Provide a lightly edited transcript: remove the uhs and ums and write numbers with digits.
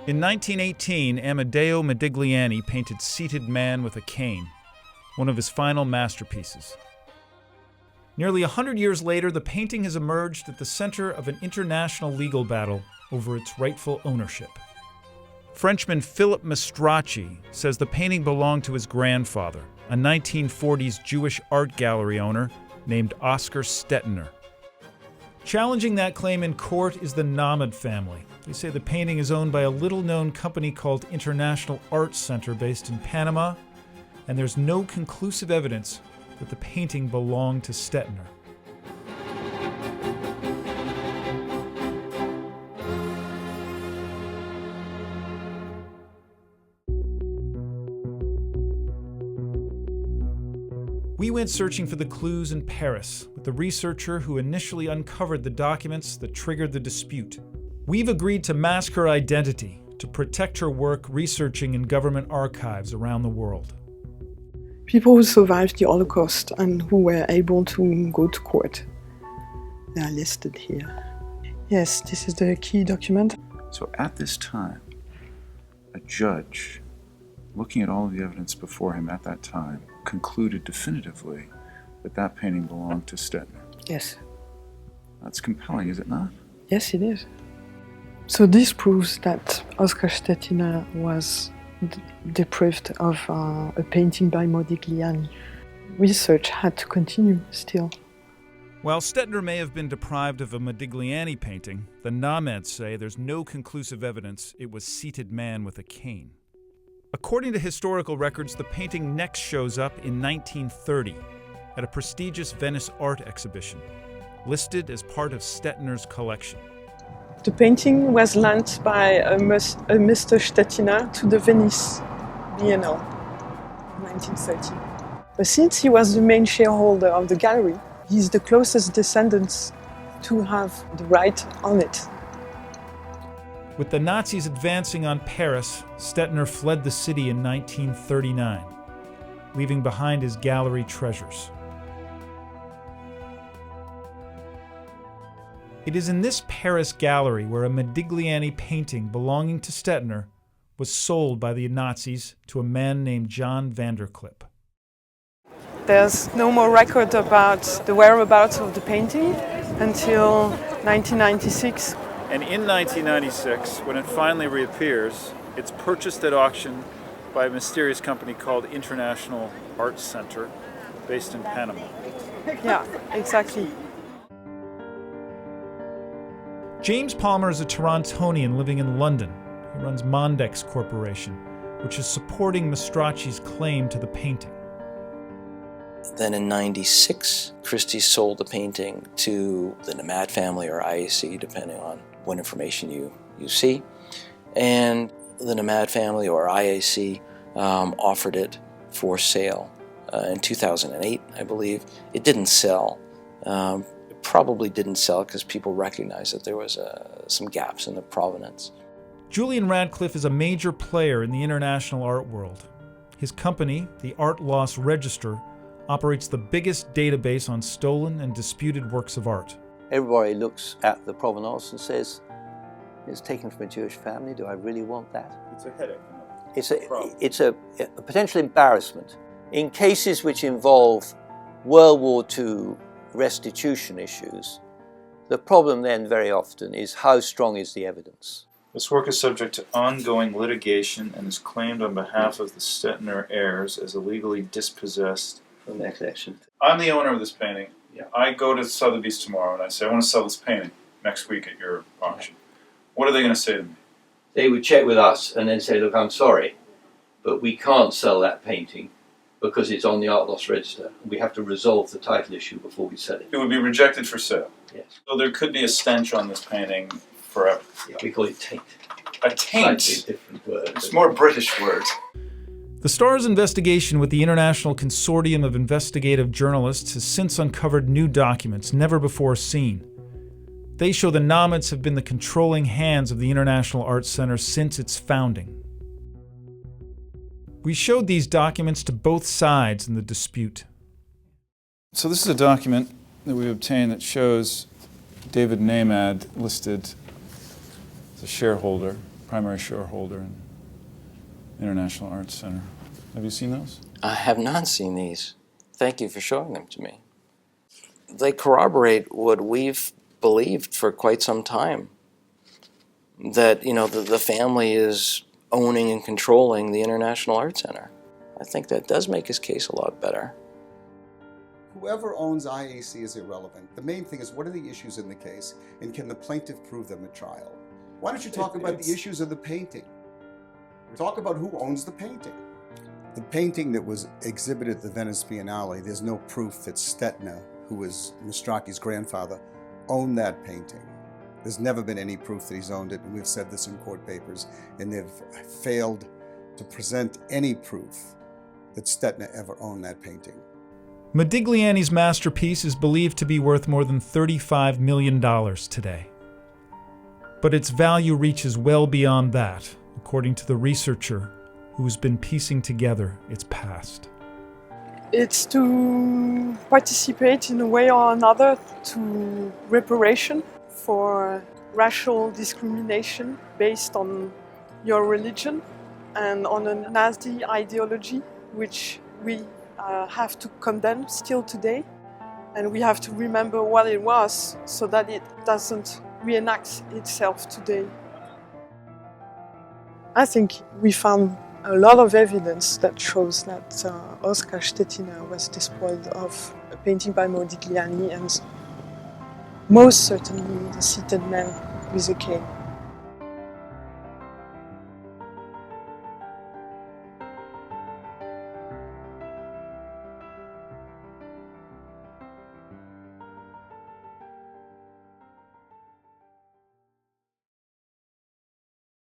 In 1918, Amedeo Modigliani painted Seated Man with a Cane, one of his final masterpieces. Nearly 100 years later, the painting has emerged at the center of an international legal battle over its rightful ownership. Frenchman Philippe Mastracci says the painting belonged to his grandfather, a 1940s Jewish art gallery owner named Oscar Stettiner. Challenging that claim in court is the Nahmad family. They say the painting is owned by a little-known company called International Art Center based in Panama, and there's no conclusive evidence that the painting belonged to Stettiner. We went searching for the clues in Paris with the researcher who initially uncovered the documents that triggered the dispute. We've agreed to mask her identity to protect her work researching in government archives around the world. People who survived the Holocaust and who were able to go to court. They are listed here. Yes, this is the key document. So at this time, a judge, looking at all of the evidence before him at that time, concluded definitively that that painting belonged to Stettiner. Yes. That's compelling, is it not? Yes, it is. So this proves that Oscar Stettiner was deprived of a painting by Modigliani. Research had to continue still. While Stettiner may have been deprived of a Modigliani painting, the Nahmads say there's no conclusive evidence it was Seated Man with a Cane. According to historical records, the painting next shows up in 1930 at a prestigious Venice art exhibition, listed as part of Stettiner's collection. The painting was lent by a Mr. Stettiner to the Venice Biennale in 1930. But since he was the main shareholder of the gallery, he's the closest descendant to have the right on it. With the Nazis advancing on Paris, Stettiner fled the city in 1939, leaving behind his gallery treasures. It is in this Paris gallery where a Modigliani painting belonging to Stettiner was sold by the Nazis to a man named John Vanderklip. There's no more record about the whereabouts of the painting until 1996. And in 1996, when it finally reappears, it's purchased at auction by a mysterious company called International Art Center, based in Panama. Yeah, exactly. James Palmer is a Torontonian living in London. He runs Mondex Corporation, which is supporting Mastracci's claim to the painting. Then in '96, Christie sold the painting to the Nahmad family or IAC, depending on what information you see. And the Nahmad family or IAC offered it for sale in 2008, I believe. It didn't sell. It probably didn't sell because people recognized that there was some gaps in the provenance. Julian Radcliffe is a major player in the international art world. His company, the Art Loss Register, operates the biggest database on stolen and disputed works of art. Everybody looks at the provenance and says, it's taken from a Jewish family, do I really want that? It's a headache. It's a potential embarrassment. In cases which involve World War II restitution issues, the problem then very often is how strong is the evidence? This work is subject to ongoing litigation and is claimed on behalf of the Stettiner heirs as illegally dispossessed From their collection. I'm the owner of this painting. Yeah. I go to Sotheby's tomorrow and I say, I want to sell this painting next week at your auction. What are they going to say to me? They would check with us and then say, look, I'm sorry, but we can't sell that painting because it's on the Art Loss Register. We have to resolve the title issue before we sell it. It would be rejected for sale. Yes. So there could be a stench on this painting forever. Yeah, we call it taint. A taint? Slightly different word. It's a more British word. The Star's investigation with the International Consortium of Investigative Journalists has since uncovered new documents never before seen. They show the Nahmads have been the controlling hands of the International Arts Center since its founding. We showed these documents to both sides in the dispute. So this is a document that we obtained that shows David Nahmad listed as a shareholder, primary shareholder in International Arts Center. Have you seen those? I have not seen these. Thank you for showing them to me. They corroborate what we've believed for quite some time, that the family is owning and controlling the International Arts Center. I think that does make his case a lot better. Whoever owns IAC is irrelevant. The main thing is, what are the issues in the case, and can the plaintiff prove them at trial? Why don't you talk about the issues of the painting? Talk about who owns the painting. The painting that was exhibited at the Venice Biennale, there's no proof that Stetina, who was Mastracchi's grandfather, owned that painting. There's never been any proof that he's owned it, and we've said this in court papers, and they've failed to present any proof that Stetina ever owned that painting. Modigliani's masterpiece is believed to be worth more than $35 million today. But its value reaches well beyond that, according to the researcher who's been piecing together its past. It's to participate in a way or another to reparation for racial discrimination based on your religion and on a Nazi ideology, which we have to condemn still today. And we have to remember what it was so that it doesn't reenact itself today. I think we found a lot of evidence that shows that Oscar Stetina was despoiled of a painting by Modigliani, and most certainly the seated man with a cane.